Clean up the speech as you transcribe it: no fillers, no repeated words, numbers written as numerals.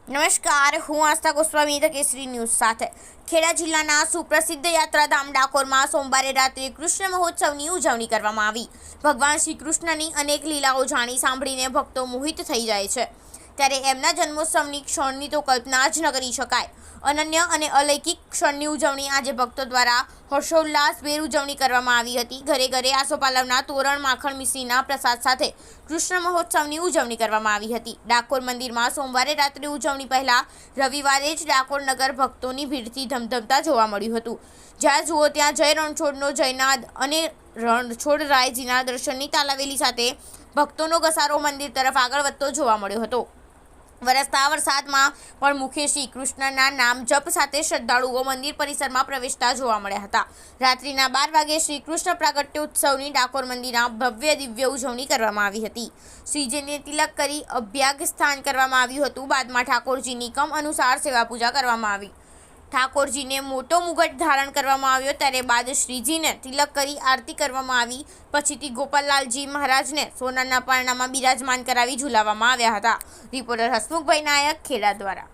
નમસ્કાર, હું આસ્થા ગોસ્વામી ધ કેસરી ન્યૂઝ સાથે. ખેડા જિલ્લાના સુપ્રસિદ્ધ યાત્રાધામ ડાકોરમાં સોમવારે રાત્રે કૃષ્ણ મહોત્સવની ઉજવણી કરવામાં આવી. ભગવાન શ્રી કૃષ્ણની અનેક લીલાઓ જાણી સાંભળીને ભક્તો મોહિત થઈ જાય છે, ત્યારે એમના જન્મોત્સવની ક્ષણની તો કલ્પના જ ન કરી શકાય. અનન્ય અને અલૌકિક ક્ષણની ઉજવણી આજે ભક્તો દ્વારા હર્ષોલ્લાસભેર ઉજવણી કરવામાં આવી હતી. ઘરે ઘરે આસોપાલવના તોરણ, માખણ મિશ્રીના પ્રસાદ સાથે કૃષ્ણ મહોત્સવની ઉજવણી કરવામાં આવી હતી. ડાકોર મંદિરમાં સોમવારે રાત્રે ઉજવણી પહેલા રવિવારે જ ડાકોર નગર ભક્તોની ભીડથી ધમધમતા જોવા મળ્યું હતું. જ્યાં જુઓ ત્યાં જય રણછોડનો જયનાદ અને રણછોડરાયજીના દર્શનની તાલાવેલી સાથે ભક્તોનો ઘસારો મંદિર તરફ આગળ વધતો જોવા મળ્યો હતો. વરસતા વરસાદમાં પણ મુખે શ્રી કૃષ્ણના નામ જપ સાથે શ્રદ્ધાળુઓ મંદિર પરિસરમાં પ્રવેશતા જોવા મળ્યા હતા. રાત્રિના 12 વાગે શ્રી કૃષ્ણ પ્રાગટ્યોત્સવની ડાકોર મંદિરમાં ભવ્ય દિવ્ય ઉજવણી કરવામાં આવી હતી. શ્રીજીને તિલક કરી અભ્યાગ સ્થાન કરવામાં આવ્યું હતું. બાદમાં ઠાકોરજીની ક્રમ અનુસાર સેવા પૂજા કરવામાં આવી. ઠાકોરજીને મોટો મુગટ ધારણ કરવામાં આવ્યો, ત્યારે બાદ શ્રીજીને તિલક કરી આરતી કરવામાં આવી. પછીથી ગોપાલલાલજી મહારાજને સોનાના પારણામાં બિરાજમાન કરાવી ઝુલાવવામાં આવ્યા હતા. રિપોર્ટર હસમુખભાઈ નાયક, ખેડા દ્વારા.